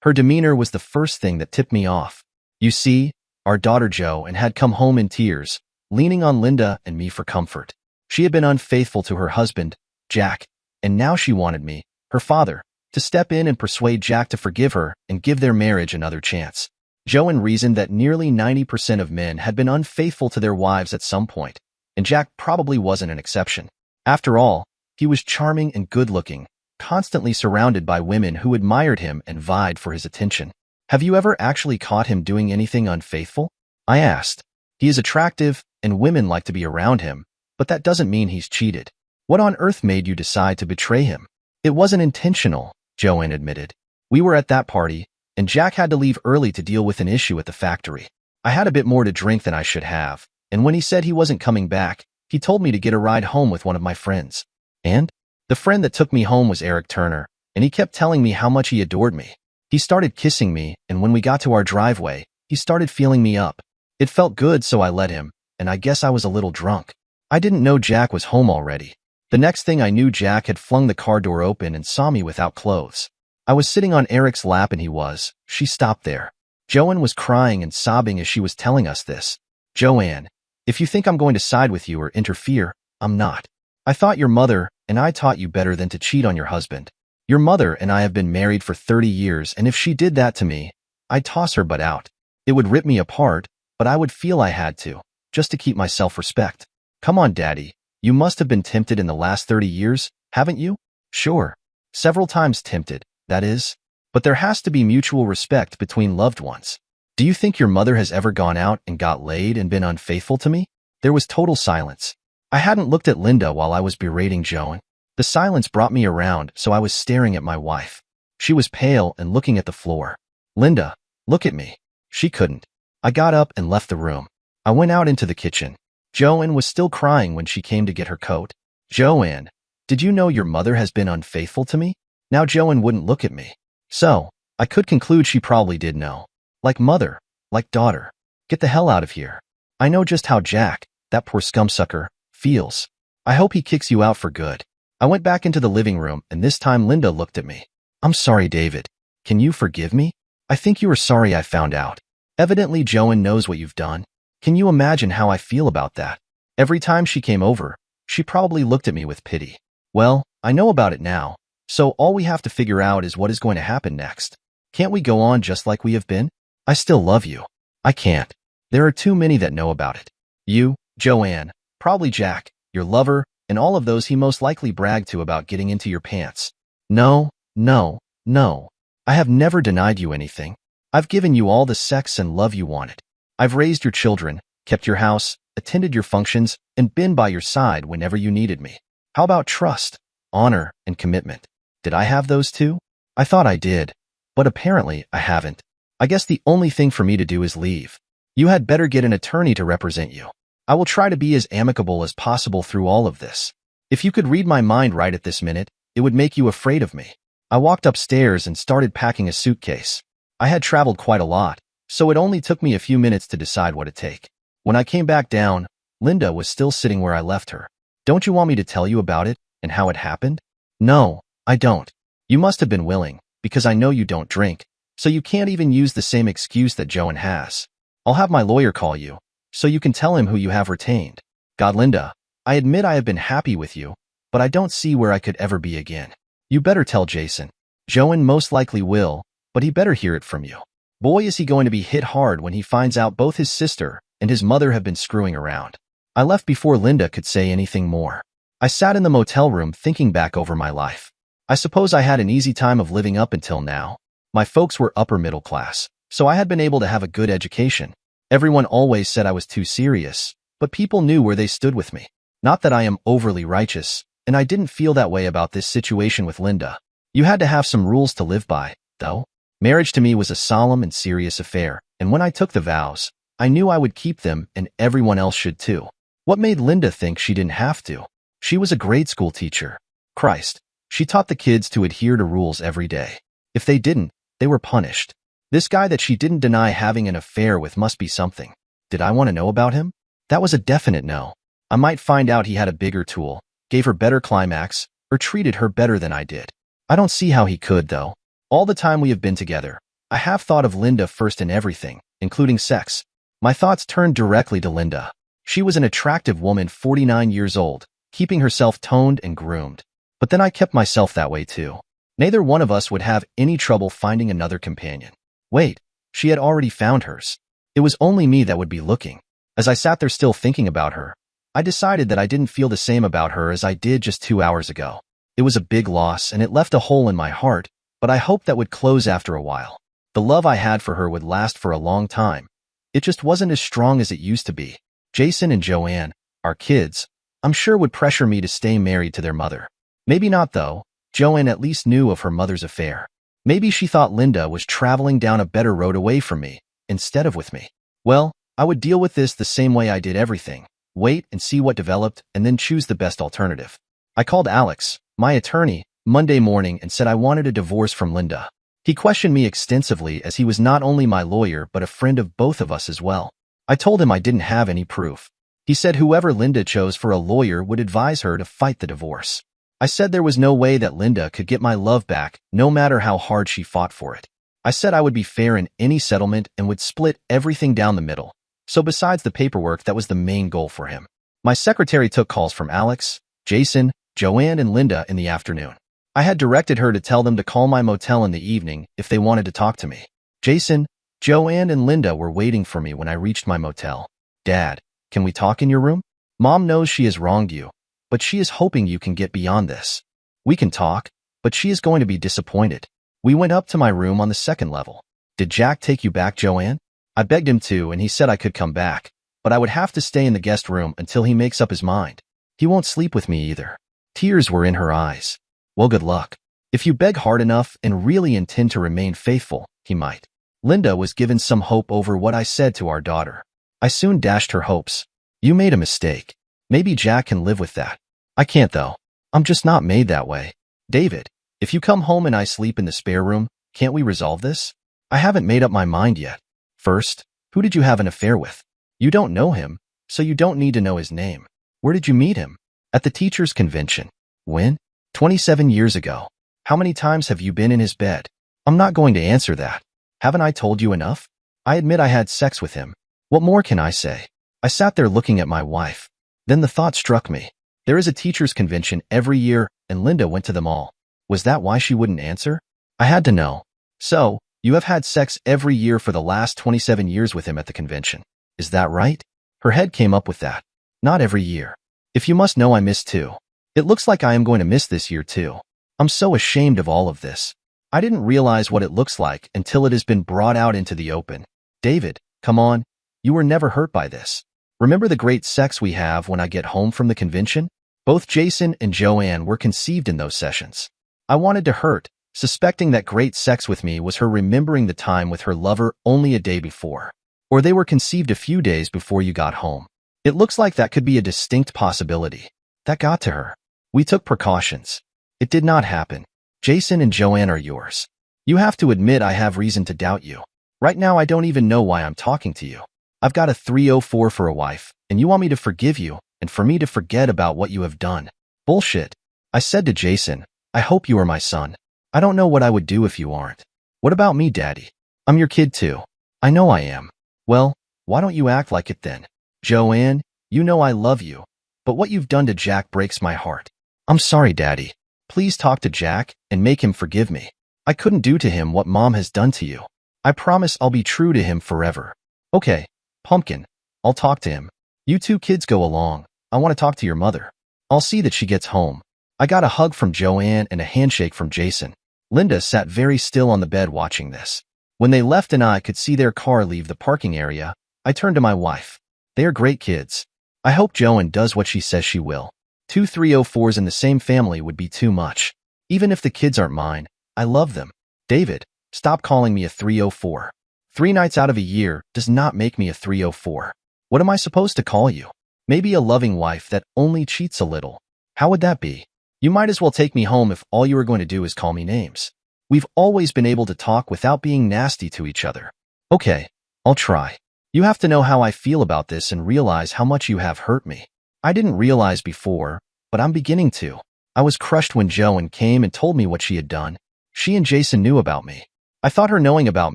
Her demeanor was the first thing that tipped me off. You see, our daughter Joanne had come home in tears, leaning on Linda and me for comfort. She had been unfaithful to her husband, Jack, and now she wanted me, her father, to step in and persuade Jack to forgive her and give their marriage another chance. Joanne reasoned that nearly 90% of men had been unfaithful to their wives at some point, and Jack probably wasn't an exception. After all, he was charming and good-looking, constantly surrounded by women who admired him and vied for his attention. Have you ever actually caught him doing anything unfaithful? I asked. He is attractive, and women like to be around him, but that doesn't mean he's cheated. What on earth made you decide to betray him? It wasn't intentional, Joanne admitted. We were at that party, and Jack had to leave early to deal with an issue at the factory. I had a bit more to drink than I should have, and when he said he wasn't coming back, he told me to get a ride home with one of my friends. And? The friend that took me home was Eric Turner, and he kept telling me how much he adored me. He started kissing me, and when we got to our driveway, he started feeling me up. It felt good, so I let him, and I guess I was a little drunk. I didn't know Jack was home already. The next thing I knew, Jack had flung the car door open and saw me without clothes. I was sitting on Eric's lap and he was. She stopped there. Joanne was crying and sobbing as she was telling us this. Joanne, if you think I'm going to side with you or interfere, I'm not. I thought your mother and I taught you better than to cheat on your husband. Your mother and I have been married for 30 years, and if she did that to me, I'd toss her butt out. It would rip me apart, but I would feel I had to, just to keep my self-respect. Come on, Daddy. You must have been tempted in the last 30 years, haven't you? Sure. Several times tempted, that is. But there has to be mutual respect between loved ones. Do you think your mother has ever gone out and got laid and been unfaithful to me? There was total silence. I hadn't looked at Linda while I was berating Joanne. The silence brought me around, so I was staring at my wife. She was pale and looking at the floor. Linda, look at me. She couldn't. I got up and left the room. I went out into the kitchen. Joanne was still crying when she came to get her coat. Joanne, did you know your mother has been unfaithful to me? Now Joanne wouldn't look at me. So, I could conclude she probably did know. Like mother, like daughter. Get the hell out of here. I know just how Jack, that poor scumsucker, feels. I hope he kicks you out for good. I went back into the living room, and this time Linda looked at me. I'm sorry, David. Can you forgive me? I think you were sorry I found out. Evidently Joanne knows what you've done. Can you imagine how I feel about that? Every time she came over, she probably looked at me with pity. Well, I know about it now, so all we have to figure out is what is going to happen next. Can't we go on just like we have been? I still love you. I can't. There are too many that know about it. You, Joanne, probably Jack, your lover, and all of those he most likely bragged to about getting into your pants. No, no, no. I have never denied you anything. I've given you all the sex and love you wanted. I've raised your children, kept your house, attended your functions, and been by your side whenever you needed me. How about trust, honor, and commitment? Did I have those too? I thought I did, but apparently I haven't. I guess the only thing for me to do is leave. You had better get an attorney to represent you. I will try to be as amicable as possible through all of this. If you could read my mind right at this minute, it would make you afraid of me. I walked upstairs and started packing a suitcase. I had traveled quite a lot, so it only took me a few minutes to decide what to take. When I came back down, Linda was still sitting where I left her. Don't you want me to tell you about it and how it happened? No, I don't. You must have been willing, because I know you don't drink, so you can't even use the same excuse that Joanne has. I'll have my lawyer call you, so you can tell him who you have retained. God, Linda, I admit I have been happy with you, but I don't see where I could ever be again. You better tell Jason. Joanne most likely will, but he better hear it from you. Boy, is he going to be hit hard when he finds out both his sister and his mother have been screwing around. I left before Linda could say anything more. I sat in the motel room thinking back over my life. I suppose I had an easy time of living up until now. My folks were upper middle class, so I had been able to have a good education. Everyone always said I was too serious, but people knew where they stood with me. Not that I am overly righteous, and I didn't feel that way about this situation with Linda. You had to have some rules to live by, though. Marriage to me was a solemn and serious affair, and when I took the vows, I knew I would keep them and everyone else should too. What made Linda think she didn't have to? She was a grade school teacher. Christ, she taught the kids to adhere to rules every day. If they didn't, they were punished. This guy that she didn't deny having an affair with must be something. Did I want to know about him? That was a definite no. I might find out he had a bigger tool, gave her better climax, or treated her better than I did. I don't see how he could, though. All the time we have been together, I have thought of Linda first in everything, including sex. My thoughts turned directly to Linda. She was an attractive woman 49 years old, keeping herself toned and groomed. But then I kept myself that way too. Neither one of us would have any trouble finding another companion. Wait, she had already found hers. It was only me that would be looking. As I sat there still thinking about her, I decided that I didn't feel the same about her as I did just 2 hours ago. It was a big loss and it left a hole in my heart, but I hoped that would close after a while. The love I had for her would last for a long time. It just wasn't as strong as it used to be. Jason and Joanne, our kids, I'm sure would pressure me to stay married to their mother. Maybe not though. Joanne at least knew of her mother's affair. Maybe she thought Linda was traveling down a better road away from me, instead of with me. Well, I would deal with this the same way I did everything. Wait and see what developed and then choose the best alternative. I called Alex, my attorney, Monday morning and said I wanted a divorce from Linda. He questioned me extensively as he was not only my lawyer but a friend of both of us as well. I told him I didn't have any proof. He said whoever Linda chose for a lawyer would advise her to fight the divorce. I said there was no way that Linda could get my love back, no matter how hard she fought for it. I said I would be fair in any settlement and would split everything down the middle. So besides the paperwork, that was the main goal for him. My secretary took calls from Alex, Jason, Joanne, and Linda in the afternoon. I had directed her to tell them to call my motel in the evening if they wanted to talk to me. Jason, Joanne, and Linda were waiting for me when I reached my motel. Dad, can we talk in your room? Mom knows she has wronged you, but she is hoping you can get beyond this. We can talk, but she is going to be disappointed. We went up to my room on the second level. Did Jack take you back, Joanne? I begged him to, and he said I could come back, but I would have to stay in the guest room until he makes up his mind. He won't sleep with me either. Tears were in her eyes. Well, good luck. If you beg hard enough and really intend to remain faithful, he might. Linda was given some hope over what I said to our daughter. I soon dashed her hopes. You made a mistake. Maybe Jack can live with that. I can't though. I'm just not made that way. David, if you come home and I sleep in the spare room, can't we resolve this? I haven't made up my mind yet. First, who did you have an affair with? You don't know him, so you don't need to know his name. Where did you meet him? At the teachers' convention. When? 27 years ago. How many times have you been in his bed? I'm not going to answer that. Haven't I told you enough? I admit I had sex with him. What more can I say? I sat there looking at my wife. Then the thought struck me. There is a teachers' convention every year, and Linda went to them all. Was that why she wouldn't answer? I had to know. So, you have had sex every year for the last 27 years with him at the convention. Is that right? Her head came up with that. Not every year. If you must know, I missed too. It looks like I am going to miss this year too. I'm so ashamed of all of this. I didn't realize what it looks like until it has been brought out into the open. David, come on. You were never hurt by this. Remember the great sex we have when I get home from the convention? Both Jason and Joanne were conceived in those sessions. I wanted to hurt, suspecting that great sex with me was her remembering the time with her lover only a day before. Or they were conceived a few days before you got home. It looks like that could be a distinct possibility. That got to her. We took precautions. It did not happen. Jason and Joanne are yours. You have to admit I have reason to doubt you. Right now I don't even know why I'm talking to you. I've got a 304 for a wife, and you want me to forgive you and for me to forget about what you have done. Bullshit. I said to Jason, I hope you are my son. I don't know what I would do if you aren't. What about me, Daddy? I'm your kid too. I know I am. Well, why don't you act like it then? Joanne, you know I love you, but what you've done to Jack breaks my heart. I'm sorry, Daddy. Please talk to Jack and make him forgive me. I couldn't do to him what Mom has done to you. I promise I'll be true to him forever. Okay, Pumpkin, I'll talk to him. You two kids go along. I want to talk to your mother. I'll see that she gets home. I got a hug from Joanne and a handshake from Jason. Linda sat very still on the bed watching this. When they left and I could see their car leave the parking area, I turned to my wife. They are great kids. I hope Joanne does what she says she will. 2 304s in the same family would be too much. Even if the kids aren't mine, I love them. David, stop calling me a 304. 3 nights out of a year does not make me a 304. What am I supposed to call you? Maybe a loving wife that only cheats a little. How would that be? You might as well take me home if all you are going to do is call me names. We've always been able to talk without being nasty to each other. Okay, I'll try. You have to know how I feel about this and realize how much you have hurt me. I didn't realize before, but I'm beginning to. I was crushed when Joanne came and told me what she had done. She and Jason knew about me. I thought her knowing about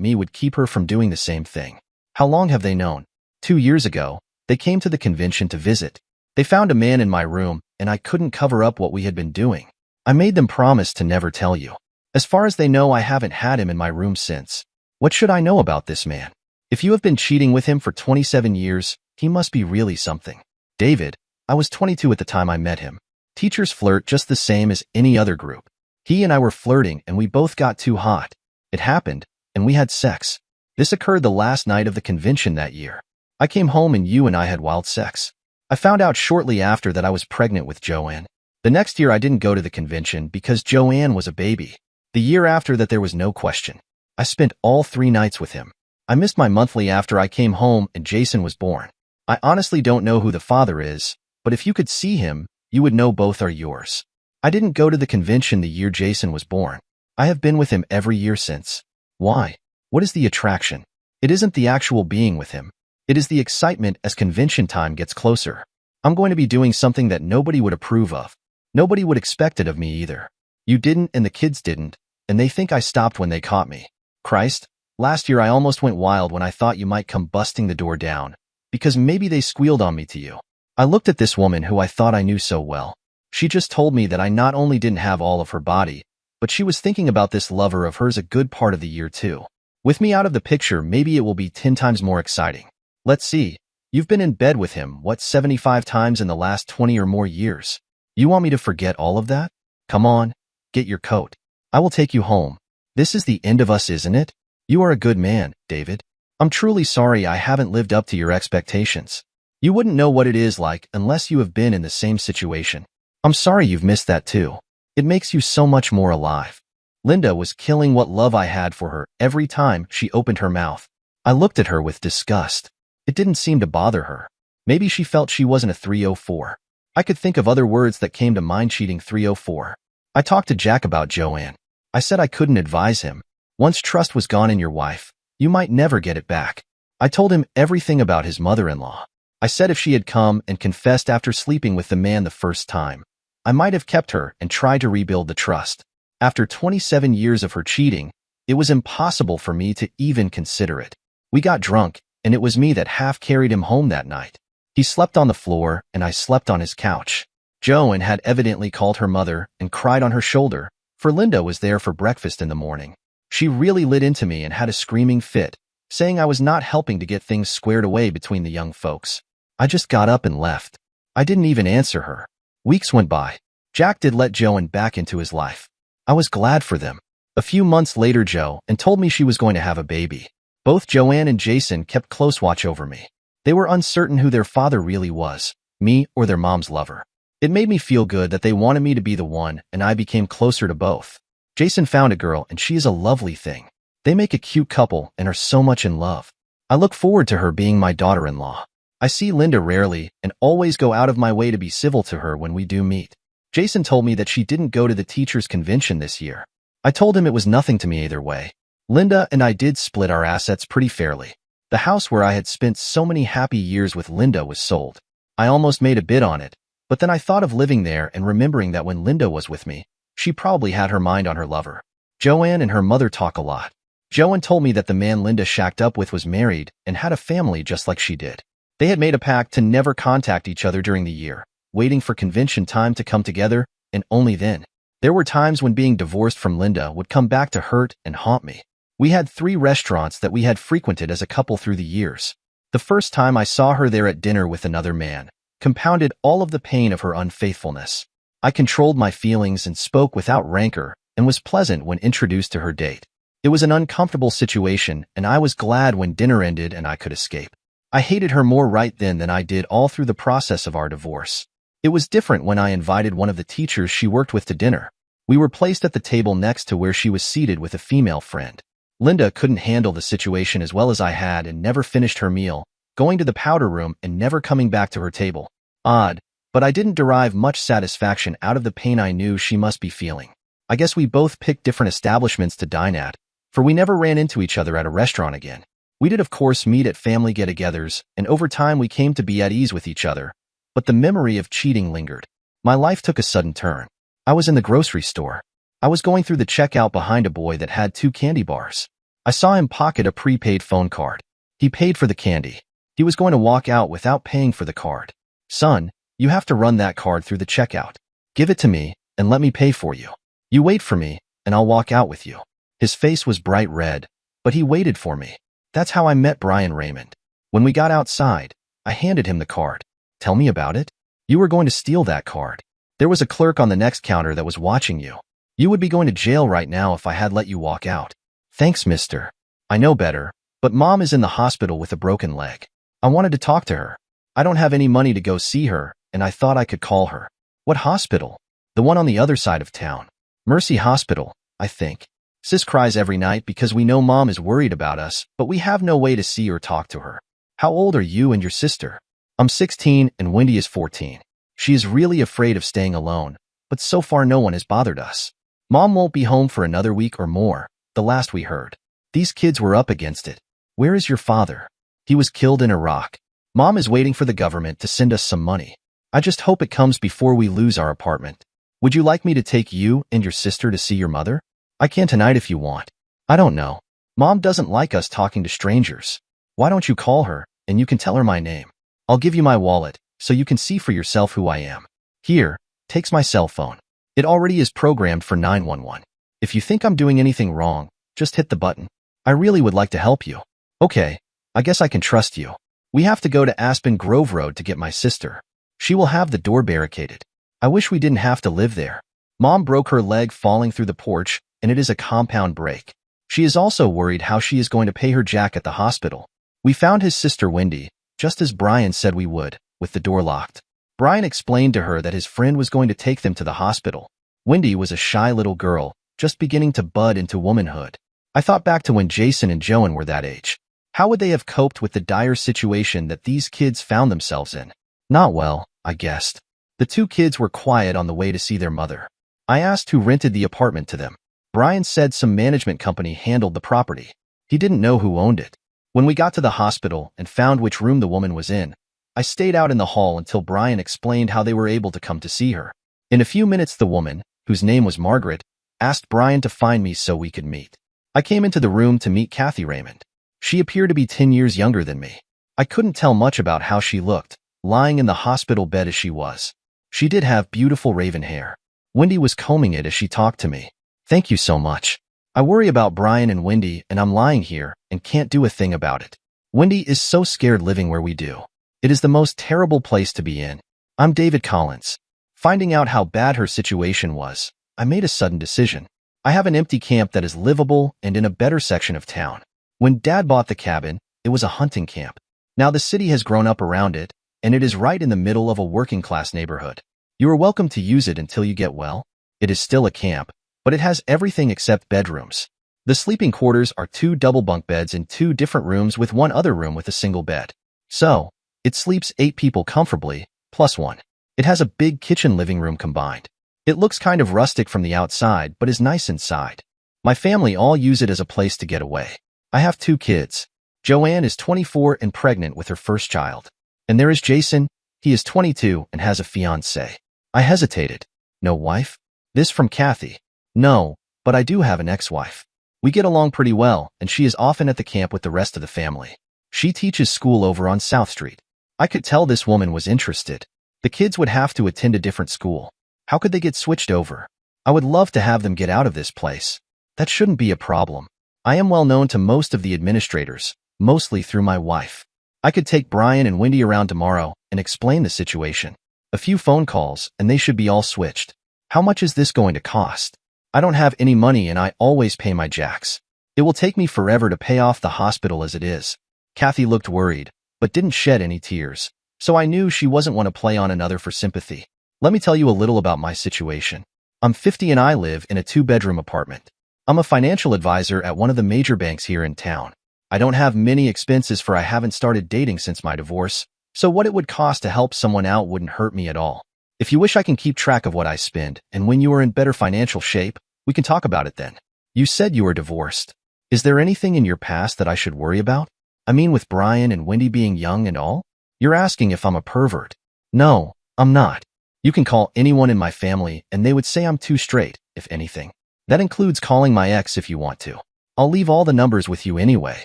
me would keep her from doing the same thing. How long have they known? 2 years ago, they came to the convention to visit. They found a man in my room, and I couldn't cover up what we had been doing. I made them promise to never tell you. As far as they know, I haven't had him in my room since. What should I know about this man? If you have been cheating with him for 27 years, he must be really something. David, I was 22 at the time I met him. Teachers flirt just the same as any other group. He and I were flirting, and we both got too hot. It happened, and we had sex. This occurred the last night of the convention that year. I came home and you and I had wild sex. I found out shortly after that I was pregnant with Joanne. The next year I didn't go to the convention because Joanne was a baby. The year after that there was no question. I spent all 3 nights with him. I missed my monthly after I came home and Jason was born. I honestly don't know who the father is, but if you could see him, you would know both are yours. I didn't go to the convention the year Jason was born. I have been with him every year since. Why? What is the attraction? It isn't the actual being with him. It is the excitement as convention time gets closer. I'm going to be doing something that nobody would approve of. Nobody would expect it of me either. You didn't and the kids didn't, and they think I stopped when they caught me. Christ, last year I almost went wild when I thought you might come busting the door down, because maybe they squealed on me to you. I looked at this woman who I thought I knew so well. She just told me that I not only didn't have all of her body, but she was thinking about this lover of hers a good part of the year too. With me out of the picture, maybe it will be 10 times more exciting. Let's see. You've been in bed with him, 75 times in the last 20 or more years? You want me to forget all of that? Come on, get your coat. I will take you home. This is the end of us, isn't it? You are a good man, David. I'm truly sorry I haven't lived up to your expectations. You wouldn't know what it is like unless you have been in the same situation. I'm sorry you've missed that too. It makes you so much more alive. Linda was killing what love I had for her every time she opened her mouth. I looked at her with disgust. It didn't seem to bother her. Maybe she felt she wasn't a 304. I could think of other words that came to mind. Cheating 304. I talked to Jack about Joanne. I said I couldn't advise him. Once trust was gone in your wife, you might never get it back. I told him everything about his mother-in-law. I said if she had come and confessed after sleeping with the man the first time, I might have kept her and tried to rebuild the trust. After 27 years of her cheating, it was impossible for me to even consider it. We got drunk, and it was me that half carried him home that night. He slept on the floor, and I slept on his couch. Joanne had evidently called her mother and cried on her shoulder, for Linda was there for breakfast in the morning. She really lit into me and had a screaming fit, saying I was not helping to get things squared away between the young folks. I just got up and left. I didn't even answer her. Weeks went by. Jack did let Joanne back into his life. I was glad for them. A few months later, Joanne told me she was going to have a baby. Both Joanne and Jason kept close watch over me. They were uncertain who their father really was, me or their mom's lover. It made me feel good that they wanted me to be the one, and I became closer to both. Jason found a girl, and she is a lovely thing. They make a cute couple and are so much in love. I look forward to her being my daughter-in-law. I see Linda rarely and always go out of my way to be civil to her when we do meet. Jason told me that she didn't go to the teachers' convention this year. I told him it was nothing to me either way. Linda and I did split our assets pretty fairly. The house where I had spent so many happy years with Linda was sold. I almost made a bid on it, but then I thought of living there and remembering that when Linda was with me, she probably had her mind on her lover. Joanne and her mother talk a lot. Joanne told me that the man Linda shacked up with was married and had a family just like she did. They had made a pact to never contact each other during the year, waiting for convention time to come together, and only then. There were times when being divorced from Linda would come back to hurt and haunt me. We had 3 restaurants that we had frequented as a couple through the years. The first time I saw her there at dinner with another man compounded all of the pain of her unfaithfulness. I controlled my feelings and spoke without rancor and was pleasant when introduced to her date. It was an uncomfortable situation, and I was glad when dinner ended and I could escape. I hated her more right then than I did all through the process of our divorce. It was different when I invited one of the teachers she worked with to dinner. We were placed at the table next to where she was seated with a female friend. Linda couldn't handle the situation as well as I had and never finished her meal, going to the powder room and never coming back to her table. Odd, but I didn't derive much satisfaction out of the pain I knew she must be feeling. I guess we both picked different establishments to dine at, for we never ran into each other at a restaurant again. We did of course meet at family get-togethers, and over time we came to be at ease with each other, but the memory of cheating lingered. My life took a sudden turn. I was in the grocery store. I was going through the checkout behind a boy that had 2 candy bars. I saw him pocket a prepaid phone card. He paid for the candy. He was going to walk out without paying for the card. Son, you have to run that card through the checkout. Give it to me, and let me pay for you. You wait for me, and I'll walk out with you. His face was bright red, but he waited for me. That's how I met Brian Raymond. When we got outside, I handed him the card. Tell me about it. You were going to steal that card. There was a clerk on the next counter that was watching you. You would be going to jail right now if I had let you walk out. Thanks, mister. I know better, but Mom is in the hospital with a broken leg. I wanted to talk to her. I don't have any money to go see her, and I thought I could call her. What hospital? The one on the other side of town. Mercy Hospital, I think. Sis cries every night because we know Mom is worried about us, but we have no way to see or talk to her. How old are you and your sister? I'm 16 and Wendy is 14. She is really afraid of staying alone, but so far no one has bothered us. Mom won't be home for another week or more, the last we heard. These kids were up against it. Where is your father? He was killed in Iraq. Mom is waiting for the government to send us some money. I just hope it comes before we lose our apartment. Would you like me to take you and your sister to see your mother? I can tonight if you want. I don't know. Mom doesn't like us talking to strangers. Why don't you call her, and you can tell her my name. I'll give you my wallet, so you can see for yourself who I am. Here, takes my cell phone. It already is programmed for 911. If you think I'm doing anything wrong, just hit the button. I really would like to help you. Okay, I guess I can trust you. We have to go to Aspen Grove Road to get my sister. She will have the door barricaded. I wish we didn't have to live there. Mom broke her leg falling through the porch, and it is a compound break. She is also worried how she is going to pay her Jack at the hospital. We found his sister Wendy, just as Brian said we would, with the door locked. Brian explained to her that his friend was going to take them to the hospital. Wendy was a shy little girl, just beginning to bud into womanhood. I thought back to when Jason and Joan were that age. How would they have coped with the dire situation that these kids found themselves in? Not well, I guessed. The two kids were quiet on the way to see their mother. I asked who rented the apartment to them. Brian said some management company handled the property. He didn't know who owned it. When we got to the hospital and found which room the woman was in, I stayed out in the hall until Brian explained how they were able to come to see her. In a few minutes, the woman, whose name was Margaret, asked Brian to find me so we could meet. I came into the room to meet Kathy Raymond. She appeared to be 10 years younger than me. I couldn't tell much about how she looked, lying in the hospital bed as she was. She did have beautiful raven hair. Wendy was combing it as she talked to me. Thank you so much. I worry about Brian and Wendy, and I'm lying here and can't do a thing about it. Wendy is so scared living where we do. It is the most terrible place to be in. I'm David Collins. Finding out how bad her situation was, I made a sudden decision. I have an empty camp that is livable and in a better section of town. When Dad bought the cabin, it was a hunting camp. Now the city has grown up around it, and it is right in the middle of a working-class neighborhood. You are welcome to use it until you get well. It is still a camp, but it has everything except bedrooms. The sleeping quarters are 2 double bunk beds in 2 different rooms with 1 other room with a single bed. So, it sleeps 8 people comfortably, plus 1. It has a big kitchen living room combined. It looks kind of rustic from the outside, but is nice inside. My family all use it as a place to get away. I have 2 kids. Joanne is 24 and pregnant with her first child. And there is Jason. He is 22 and has a fiancé. I hesitated. No wife? This from Kathy. No, but I do have an ex-wife. We get along pretty well, and she is often at the camp with the rest of the family. She teaches school over on South Street. I could tell this woman was interested. The kids would have to attend a different school. How could they get switched over? I would love to have them get out of this place. That shouldn't be a problem. I am well known to most of the administrators, mostly through my wife. I could take Brian and Wendy around tomorrow and explain the situation. A few phone calls, and they should be all switched. How much is this going to cost? I don't have any money and I always pay my Jacks. It will take me forever to pay off the hospital as it is. Kathy looked worried, but didn't shed any tears, so I knew she wasn't one to play on another for sympathy. Let me tell you a little about my situation. I'm 50 and I live in a 2-bedroom apartment. I'm a financial advisor at one of the major banks here in town. I don't have many expenses for I haven't started dating since my divorce, so what it would cost to help someone out wouldn't hurt me at all. If you wish I can keep track of what I spend, and when you are in better financial shape, we can talk about it then. You said you were divorced. Is there anything in your past that I should worry about? I mean with Brian and Wendy being young and all? You're asking if I'm a pervert. No, I'm not. You can call anyone in my family and they would say I'm too straight, if anything. That includes calling my ex if you want to. I'll leave all the numbers with you anyway.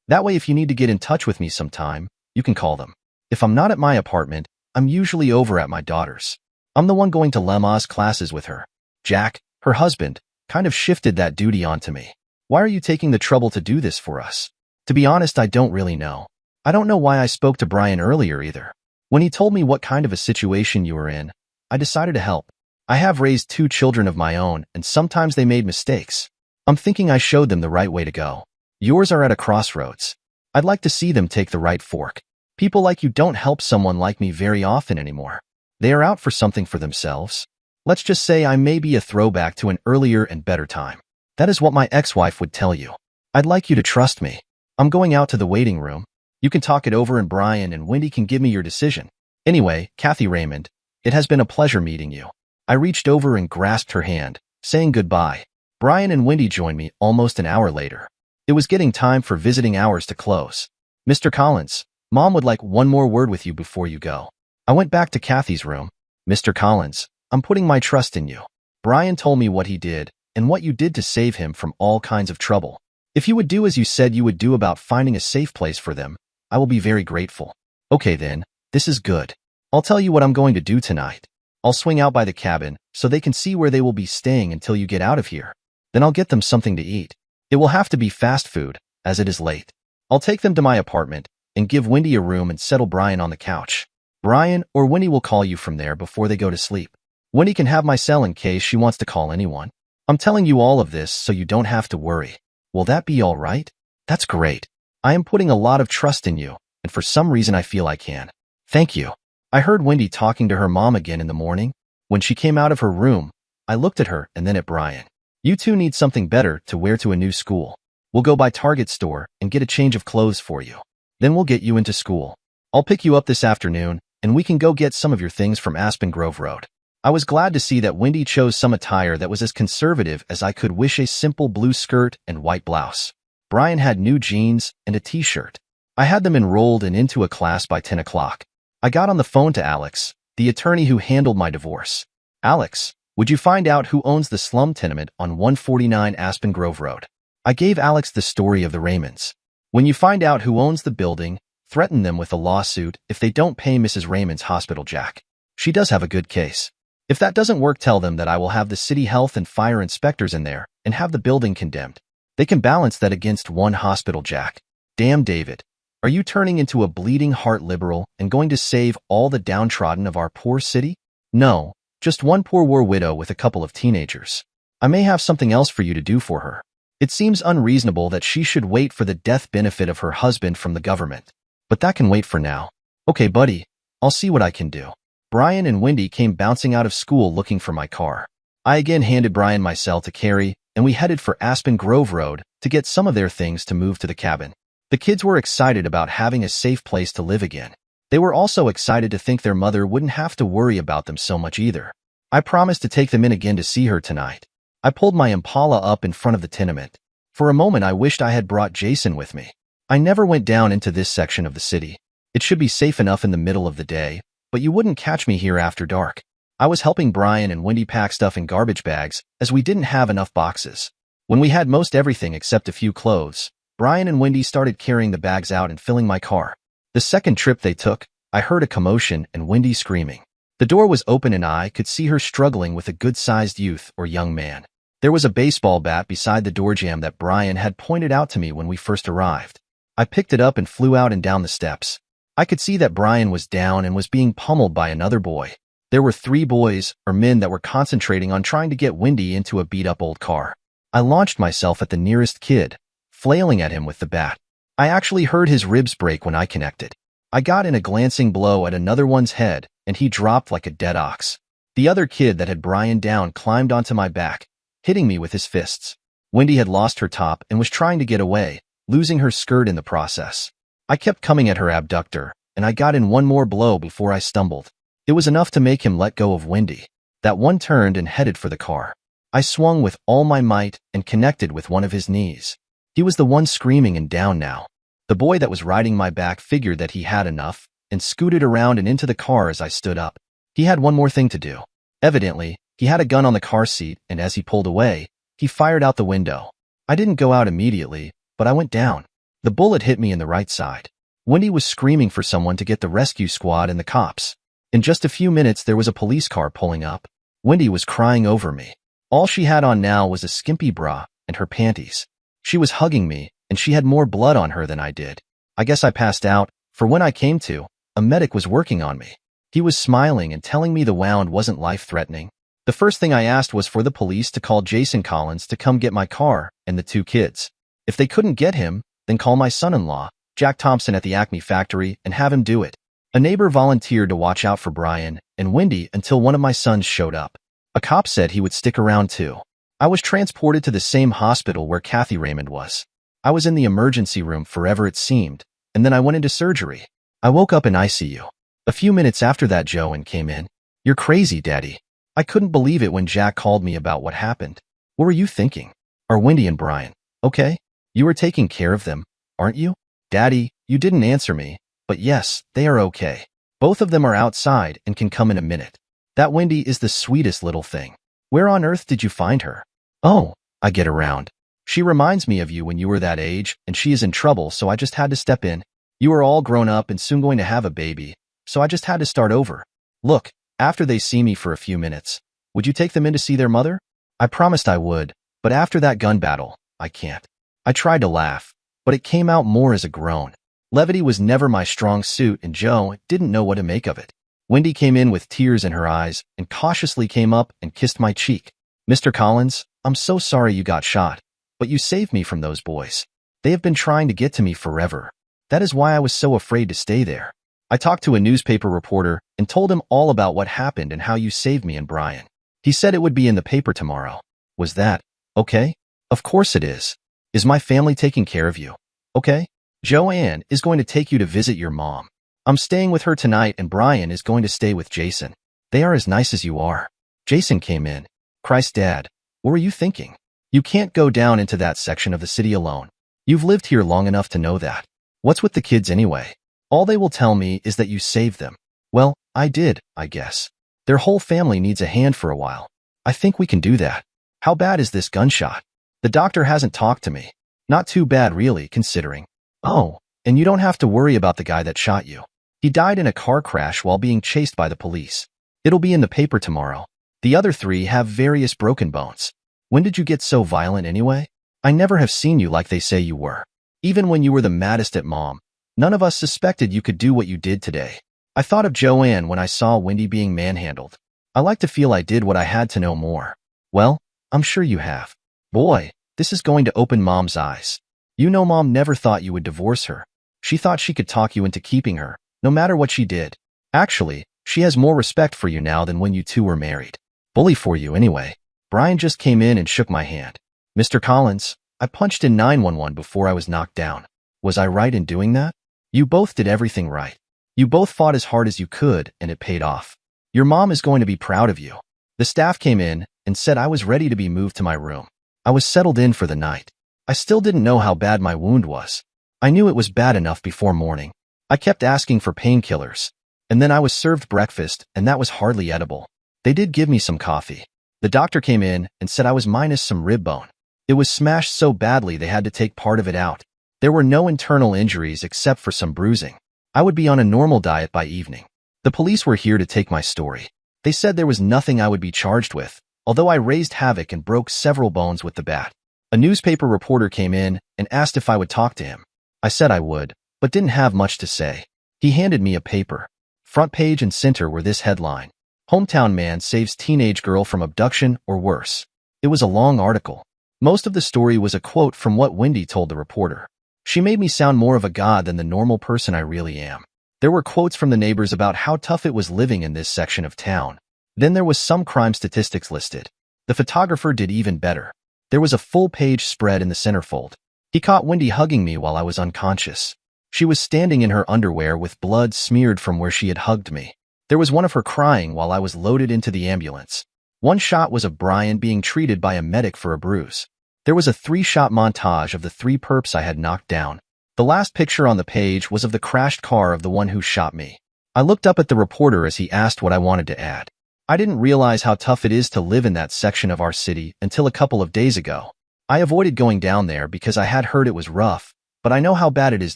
That way if you need to get in touch with me sometime, you can call them. If I'm not at my apartment, I'm usually over at my daughter's. I'm the one going to Lema's classes with her. Jack, her husband, kind of shifted that duty onto me. Why are you taking the trouble to do this for us? To be honest, I don't really know. I don't know why I spoke to Brian earlier either. When he told me what kind of a situation you were in, I decided to help. I have raised 2 children of my own, and sometimes they made mistakes. I'm thinking I showed them the right way to go. Yours are at a crossroads. I'd like to see them take the right fork. People like you don't help someone like me very often anymore. They are out for something for themselves. Let's just say I may be a throwback to an earlier and better time. That is what my ex-wife would tell you. I'd like you to trust me. I'm going out to the waiting room. You can talk it over and Brian and Wendy can give me your decision. Anyway, Kathy Raymond, it has been a pleasure meeting you. I reached over and grasped her hand, saying goodbye. Brian and Wendy joined me almost an hour later. It was getting time for visiting hours to close. Mr. Collins, Mom would like one more word with you before you go. I went back to Kathy's room. Mr. Collins, I'm putting my trust in you. Brian told me what he did and what you did to save him from all kinds of trouble. If you would do as you said you would do about finding a safe place for them, I will be very grateful. Okay then, this is good. I'll tell you what I'm going to do tonight. I'll swing out by the cabin so they can see where they will be staying until you get out of here. Then I'll get them something to eat. It will have to be fast food, as it is late. I'll take them to my apartment and give Wendy a room and settle Brian on the couch. Brian or Wendy will call you from there before they go to sleep. Wendy can have my cell in case she wants to call anyone. I'm telling you all of this so you don't have to worry. Will that be all right? That's great. I am putting a lot of trust in you, and for some reason I feel I can. Thank you. I heard Wendy talking to her mom again in the morning. When she came out of her room, I looked at her and then at Brian. You two need something better to wear to a new school. We'll go by Target store and get a change of clothes for you. Then we'll get you into school. I'll pick you up this afternoon, and we can go get some of your things from Aspen Grove Road. I was glad to see that Wendy chose some attire that was as conservative as I could wish, a simple blue skirt and white blouse. Brian had new jeans and a t-shirt. I had them enrolled and into a class by 10 o'clock. I got on the phone to Alex, the attorney who handled my divorce. Alex, would you find out who owns the slum tenement on 149 Aspen Grove Road? I gave Alex the story of the Raymonds. When you find out who owns the building, threaten them with a lawsuit if they don't pay Mrs. Raymond's hospital jack. She does have a good case. If that doesn't work, tell them that I will have the city health and fire inspectors in there and have the building condemned. They can balance that against one hospital jack. Damn, David. Are you turning into a bleeding heart liberal and going to save all the downtrodden of our poor city? No, just one poor war widow with a couple of teenagers. I may have something else for you to do for her. It seems unreasonable that she should wait for the death benefit of her husband from the government. But that can wait for now. Okay, buddy, I'll see what I can do. Brian and Wendy came bouncing out of school looking for my car. I again handed Brian my cell to carry, and we headed for Aspen Grove Road to get some of their things to move to the cabin. The kids were excited about having a safe place to live again. They were also excited to think their mother wouldn't have to worry about them so much either. I promised to take them in again to see her tonight. I pulled my Impala up in front of the tenement. For a moment I wished I had brought Jason with me. I never went down into this section of the city. It should be safe enough in the middle of the day, but you wouldn't catch me here after dark. I was helping Brian and Wendy pack stuff in garbage bags as we didn't have enough boxes. When we had most everything except a few clothes, Brian and Wendy started carrying the bags out and filling my car. The second trip they took, I heard a commotion and Wendy screaming. The door was open and I could see her struggling with a good-sized youth or young man. There was a baseball bat beside the door jamb that Brian had pointed out to me when we first arrived. I picked it up and flew out and down the steps. I could see that Brian was down and was being pummeled by another boy. There were 3 boys or men that were concentrating on trying to get Wendy into a beat-up old car. I launched myself at the nearest kid, flailing at him with the bat. I actually heard his ribs break when I connected. I got in a glancing blow at another one's head, and he dropped like a dead ox. The other kid that had Brian down climbed onto my back, hitting me with his fists. Wendy had lost her top and was trying to get away, losing her skirt in the process. I kept coming at her abductor, and I got in one more blow before I stumbled. It was enough to make him let go of Wendy. That one turned and headed for the car. I swung with all my might and connected with one of his knees. He was the one screaming and down now. The boy that was riding my back figured that he had enough and scooted around and into the car as I stood up. He had one more thing to do. Evidently, he had a gun on the car seat, and as he pulled away, he fired out the window. I didn't go out immediately, but I went down. The bullet hit me in the right side. Wendy was screaming for someone to get the rescue squad and the cops. In just a few minutes, there was a police car pulling up. Wendy was crying over me. All she had on now was a skimpy bra and her panties. She was hugging me, and she had more blood on her than I did. I guess I passed out, for when I came to, a medic was working on me. He was smiling and telling me the wound wasn't life-threatening. The first thing I asked was for the police to call Jason Collins to come get my car and the 2 kids. If they couldn't get him, then call my son-in-law, Jack Thompson at the Acme factory, and have him do it. A neighbor volunteered to watch out for Brian and Wendy until one of my sons showed up. A cop said he would stick around too. I was transported to the same hospital where Kathy Raymond was. I was in the emergency room forever it seemed, and then I went into surgery. I woke up in ICU. A few minutes after that, Joanne came in. "You're crazy, Daddy." I couldn't believe it when Jack called me about what happened. "What were you thinking? Are Wendy and Brian okay? You are taking care of them, aren't you?" "Daddy, you didn't answer me, but yes, they are okay. Both of them are outside and can come in a minute. That Wendy is the sweetest little thing. Where on earth did you find her?" "Oh, I get around. She reminds me of you when you were that age, and she is in trouble, so I just had to step in. You are all grown up and soon going to have a baby, so I just had to start over. Look, after they see me for a few minutes, would you take them in to see their mother?" I promised I would, but after that gun battle, I can't. I tried to laugh, but it came out more as a groan. Levity was never my strong suit, and Joe didn't know what to make of it. Wendy came in with tears in her eyes and cautiously came up and kissed my cheek. "Mr. Collins, I'm so sorry you got shot, but you saved me from those boys. They have been trying to get to me forever. That is why I was so afraid to stay there." I talked to a newspaper reporter and told him all about what happened and how you saved me and Brian. He said it would be in the paper tomorrow. "Was that okay?" "Of course it is. Is my family taking care of you okay? Joanne is going to take you to visit your mom. I'm staying with her tonight, and Brian is going to stay with Jason. They are as nice as you are." Jason came in. "Christ, Dad, what were you thinking? You can't go down into that section of the city alone. You've lived here long enough to know that. What's with the kids anyway? All they will tell me is that you saved them." "Well, I did, I guess. Their whole family needs a hand for a while. I think we can do that." "How bad is this gunshot?" "The doctor hasn't talked to me. Not too bad really, considering." "Oh, and you don't have to worry about the guy that shot you. He died in a car crash while being chased by the police. It'll be in the paper tomorrow. The other 3 have various broken bones." "When did you get so violent anyway? I never have seen you like they say you were. Even when you were the maddest at Mom, none of us suspected you could do what you did today." I thought of Joanne when I saw Wendy being manhandled. I like to feel I did what I had to know more. "Well, I'm sure you have. Boy, this is going to open Mom's eyes. You know Mom never thought you would divorce her. She thought she could talk you into keeping her, no matter what she did. Actually, she has more respect for you now than when you 2 were married. Bully for you anyway." Brian just came in and shook my hand. "Mr. Collins, I punched in 911 before I was knocked down. Was I right in doing that? You both did everything right. You both fought as hard as you could, and it paid off. Your mom is going to be proud of you." The staff came in and said I was ready to be moved to my room. I was settled in for the night. I still didn't know how bad my wound was. I knew it was bad enough before morning. I kept asking for painkillers, and then I was served breakfast, and that was hardly edible. They did give me some coffee. The doctor came in and said I was minus some rib bone. It was smashed so badly they had to take part of it out. There were no internal injuries except for some bruising. I would be on a normal diet by evening. The police were here to take my story. They said there was nothing I would be charged with, although I raised havoc and broke several bones with the bat. A newspaper reporter came in and asked if I would talk to him. I said I would, but didn't have much to say. He handed me a paper. Front page and center were this headline: "Hometown man saves teenage girl from abduction or worse." It was a long article. Most of the story was a quote from what Wendy told the reporter. She made me sound more of a god than the normal person I really am. There were quotes from the neighbors about how tough it was living in this section of town. Then there was some crime statistics listed. The photographer did even better. There was a full-page spread in the centerfold. He caught Wendy hugging me while I was unconscious. She was standing in her underwear with blood smeared from where she had hugged me. There was one of her crying while I was loaded into the ambulance. One shot was of Brian being treated by a medic for a bruise. There was a 3-shot montage of the 3 perps I had knocked down. The last picture on the page was of the crashed car of the one who shot me. I looked up at the reporter as he asked what I wanted to add. I didn't realize how tough it is to live in that section of our city until a couple of days ago. I avoided going down there because I had heard it was rough, but I know how bad it is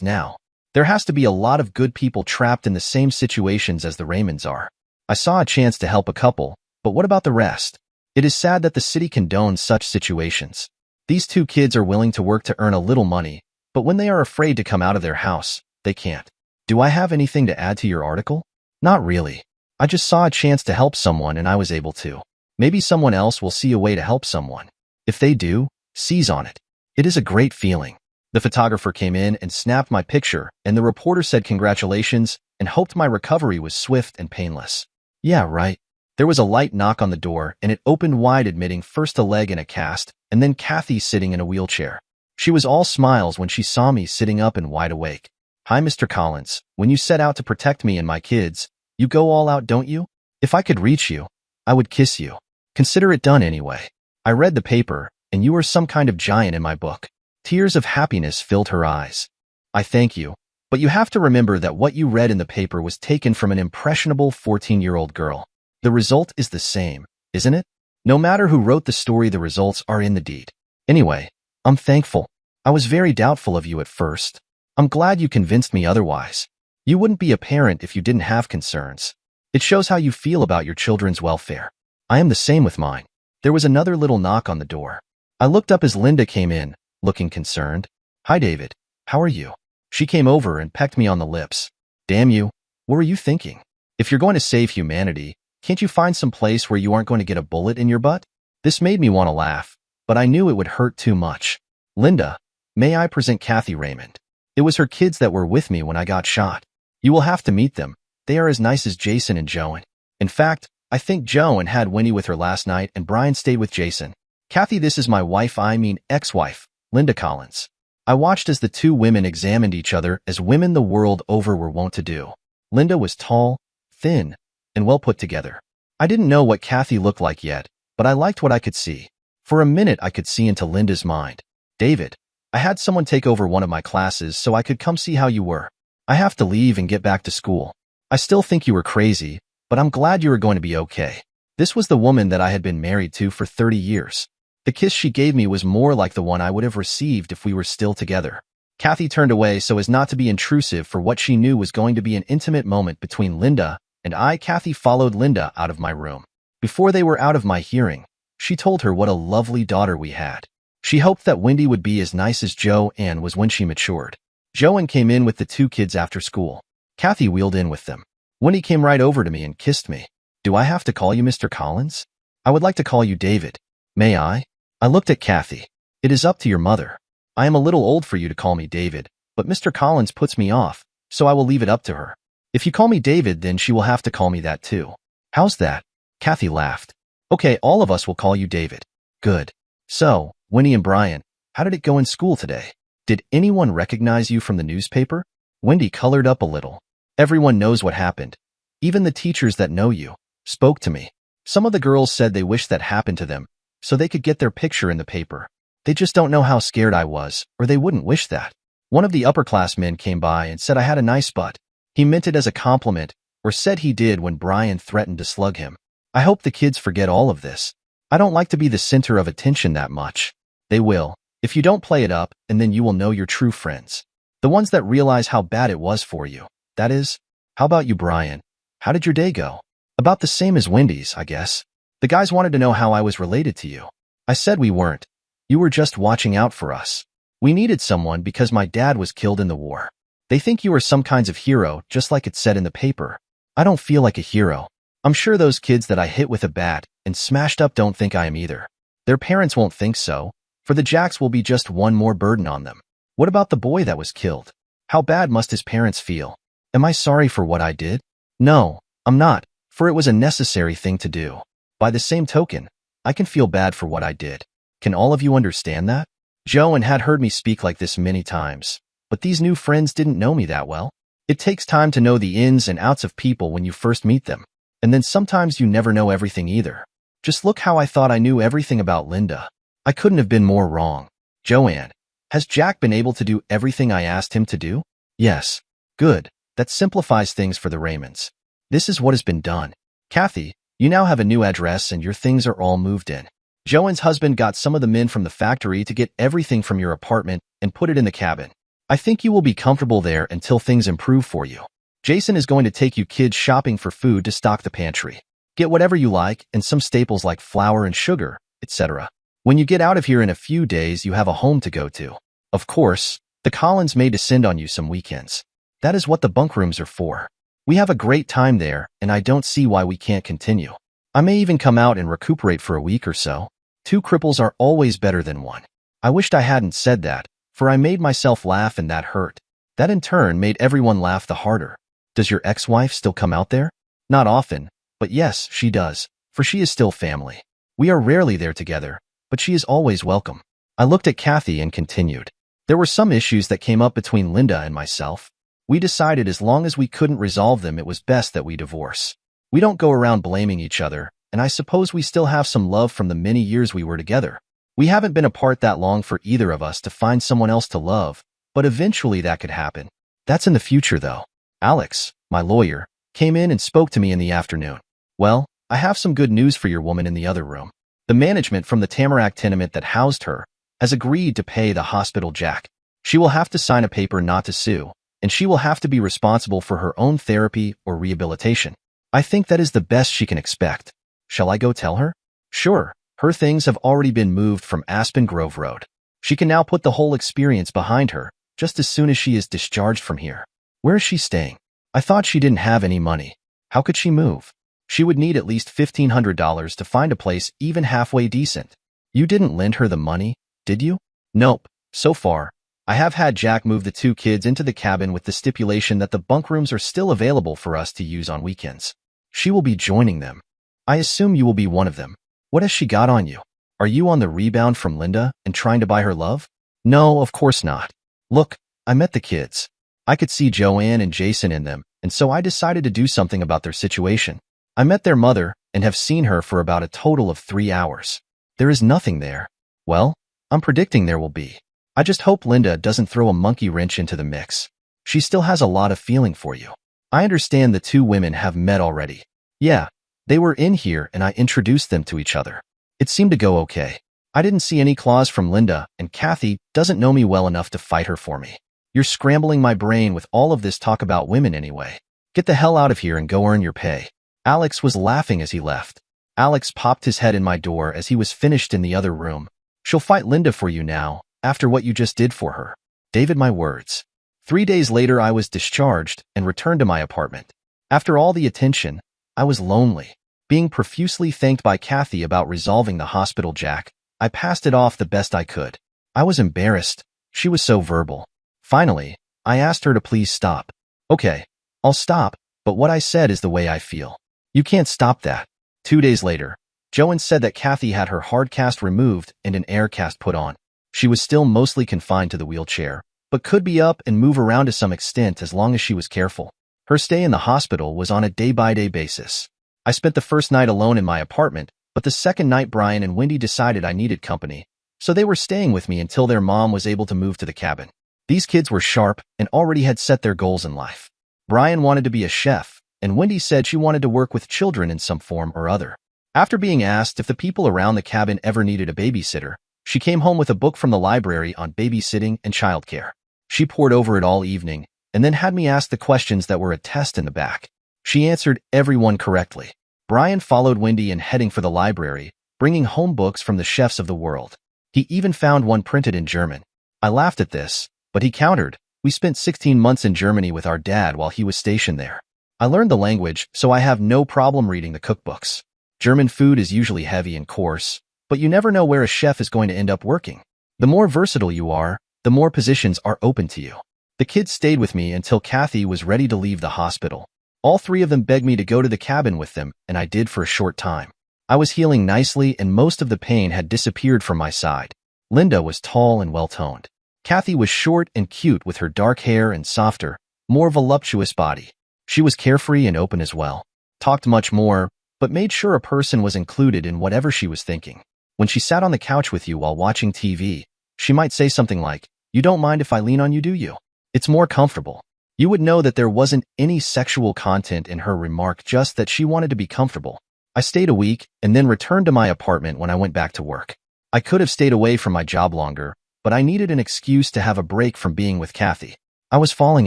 now. There has to be a lot of good people trapped in the same situations as the Raymonds are. I saw a chance to help a couple, but what about the rest? It is sad that the city condones such situations. These two kids are willing to work to earn a little money, but when they are afraid to come out of their house, they can't. Do I have anything to add to your article? Not really. I just saw a chance to help someone and I was able to. Maybe someone else will see a way to help someone. If they do, seize on it. It is a great feeling. The photographer came in and snapped my picture, and the reporter said congratulations and hoped my recovery was swift and painless. Yeah, right. There was a light knock on the door, and it opened wide, admitting first a leg in a cast, and then Kathy sitting in a wheelchair. She was all smiles when she saw me sitting up and wide awake. Hi, Mr. Collins. When you set out to protect me and my kids, you go all out, don't you? If I could reach you, I would kiss you. Consider it done anyway. I read the paper, and you are some kind of giant in my book. Tears of happiness filled her eyes. I thank you, but you have to remember that what you read in the paper was taken from an impressionable 14-year-old girl. The result is the same, isn't it? No matter who wrote the story, the results are in the deed. Anyway, I'm thankful. I was very doubtful of you at first. I'm glad you convinced me otherwise. You wouldn't be a parent if you didn't have concerns. It shows how you feel about your children's welfare. I am the same with mine. There was another little knock on the door. I looked up as Linda came in, looking concerned. Hi, David. How are you? She came over and pecked me on the lips. Damn you. What were you thinking? If you're going to save humanity, can't you find some place where you aren't going to get a bullet in your butt? This made me want to laugh, but I knew it would hurt too much. Linda, may I present Kathy Raymond? It was her kids that were with me when I got shot. You will have to meet them. They are as nice as Jason and Joan. In fact, I think Joan had Winnie with her last night and Brian stayed with Jason. Kathy, this is my wife, I mean ex-wife, Linda Collins. I watched as the two women examined each other as women the world over were wont to do. Linda was tall, thin, and well put together. I didn't know what Kathy looked like yet, but I liked what I could see. For a minute I could see into Linda's mind. David, I had someone take over one of my classes so I could come see how you were. I have to leave and get back to school. I still think you were crazy, but I'm glad you are going to be okay. This was the woman that I had been married to for 30 years. The kiss she gave me was more like the one I would have received if we were still together. Kathy turned away so as not to be intrusive for what she knew was going to be an intimate moment between Linda and I. Kathy followed Linda out of my room. Before they were out of my hearing, she told her what a lovely daughter we had. She hoped that Wendy would be as nice as Joanne was when she matured. Joanne came in with the two kids after school. Kathy wheeled in with them. Wendy came right over to me and kissed me. Do I have to call you Mr. Collins? I would like to call you David. May I? I looked at Kathy. It is up to your mother. I am a little old for you to call me David, but Mr. Collins puts me off, so I will leave it up to her. If you call me David, then she will have to call me that too. How's that? Kathy laughed. Okay, all of us will call you David. Good. So, Winnie and Brian, how did it go in school today? Did anyone recognize you from the newspaper? Wendy colored up a little. Everyone knows what happened. Even the teachers that know you spoke to me. Some of the girls said they wished that happened to them, so they could get their picture in the paper. They just don't know how scared I was, or they wouldn't wish that. One of the upperclassmen came by and said I had a nice butt. He meant it as a compliment, or said he did when Brian threatened to slug him. I hope the kids forget all of this. I don't like to be the center of attention that much. They will, if you don't play it up, and then you will know your true friends. The ones that realize how bad it was for you. That is, how about you, Brian? How did your day go? About the same as Wendy's, I guess. The guys wanted to know how I was related to you. I said we weren't. You were just watching out for us. We needed someone because my dad was killed in the war. They think you are some kinds of hero, just like it said in the paper. I don't feel like a hero. I'm sure those kids that I hit with a bat and smashed up don't think I am either. Their parents won't think so, for the Jacks will be just one more burden on them. What about the boy that was killed? How bad must his parents feel? Am I sorry for what I did? No, I'm not, for it was a necessary thing to do. By the same token, I can feel bad for what I did. Can all of you understand that? Joanne had heard me speak like this many times, but these new friends didn't know me that well. It takes time to know the ins and outs of people when you first meet them, and then sometimes you never know everything either. Just look how I thought I knew everything about Linda. I couldn't have been more wrong. Joanne, has Jack been able to do everything I asked him to do? Yes. Good. That simplifies things for the Raymonds. This is what has been done. Kathy, you now have a new address and your things are all moved in. Joanne's husband got some of the men from the factory to get everything from your apartment and put it in the cabin. I think you will be comfortable there until things improve for you. Jason is going to take you kids shopping for food to stock the pantry. Get whatever you like and some staples like flour and sugar, etc. When you get out of here in a few days, you have a home to go to. Of course, the Collins may descend on you some weekends. That is what the bunk rooms are for. We have a great time there, and I don't see why we can't continue. I may even come out and recuperate for a week or so. 2 cripples are always better than 1. I wished I hadn't said that, for I made myself laugh and that hurt. That in turn made everyone laugh the harder. Does your ex-wife still come out there? Not often, but yes, she does, for she is still family. We are rarely there together, but she is always welcome. I looked at Kathy and continued. There were some issues that came up between Linda and myself. We decided as long as we couldn't resolve them, it was best that we divorce. We don't go around blaming each other, and I suppose we still have some love from the many years we were together. We haven't been apart that long for either of us to find someone else to love, but eventually that could happen. That's in the future, though. Alex, my lawyer, came in and spoke to me in the afternoon. Well, I have some good news for your woman in the other room. The management from the Tamarack tenement that housed her has agreed to pay the hospital Jack. She will have to sign a paper not to sue, and she will have to be responsible for her own therapy or rehabilitation. I think that is the best she can expect. Shall I go tell her? Sure. Her things have already been moved from Aspen Grove Road. She can now put the whole experience behind her, just as soon as she is discharged from here. Where is she staying? I thought she didn't have any money. How could she move? She would need at least $1,500 to find a place even halfway decent. You didn't lend her the money, did you? Nope. So far, I have had Jack move the 2 kids into the cabin with the stipulation that the bunk rooms are still available for us to use on weekends. She will be joining them. I assume you will be one of them. What has she got on you? Are you on the rebound from Linda and trying to buy her love? No, of course not. Look, I met the kids. I could see Joanne and Jason in them, and so I decided to do something about their situation. I met their mother and have seen her for about a total of 3 hours. There is nothing there. Well, I'm predicting there will be. I just hope Linda doesn't throw a monkey wrench into the mix. She still has a lot of feeling for you. I understand the 2 women have met already. Yeah, they were in here and I introduced them to each other. It seemed to go okay. I didn't see any claws from Linda, and Kathy doesn't know me well enough to fight her for me. You're scrambling my brain with all of this talk about women anyway. Get the hell out of here and go earn your pay. Alex was laughing as he left. Alex popped his head in my door as he was finished in the other room. She'll fight Linda for you now, after what you just did for her. David, my words. 3 days later, I was discharged and returned to my apartment. After all the attention, I was lonely. Being profusely thanked by Kathy about resolving the hospital Jack, I passed it off the best I could. I was embarrassed. She was so verbal. Finally, I asked her to please stop. Okay, I'll stop, but what I said is the way I feel. You can't stop that. 2 days later, Joanne said that Kathy had her hard cast removed and an air cast put on. She was still mostly confined to the wheelchair, but could be up and move around to some extent as long as she was careful. Her stay in the hospital was on a day-by-day basis. I spent the first night alone in my apartment, but the second night Brian and Wendy decided I needed company, so they were staying with me until their mom was able to move to the cabin. These kids were sharp and already had set their goals in life. Brian wanted to be a chef, and Wendy said she wanted to work with children in some form or other. After being asked if the people around the cabin ever needed a babysitter, she came home with a book from the library on babysitting and childcare. She pored over it all evening, and then had me ask the questions that were a test in the back. She answered everyone correctly. Brian followed Wendy in heading for the library, bringing home books from the chefs of the world. He even found one printed in German. I laughed at this, but he countered, "We spent 16 months in Germany with our dad while he was stationed there. I learned the language, so I have no problem reading the cookbooks. German food is usually heavy and coarse, but you never know where a chef is going to end up working. The more versatile you are, the more positions are open to you." The kids stayed with me until Kathy was ready to leave the hospital. All 3 of them begged me to go to the cabin with them, and I did for a short time. I was healing nicely and most of the pain had disappeared from my side. Linda was tall and well-toned. Kathy was short and cute with her dark hair and softer, more voluptuous body. She was carefree and open as well. Talked much more, but made sure a person was included in whatever she was thinking. When she sat on the couch with you while watching TV, she might say something like, "You don't mind if I lean on you, do you? It's more comfortable." You would know that there wasn't any sexual content in her remark, just that she wanted to be comfortable. I stayed a week and then returned to my apartment when I went back to work. I could have stayed away from my job longer, but I needed an excuse to have a break from being with Kathy. I was falling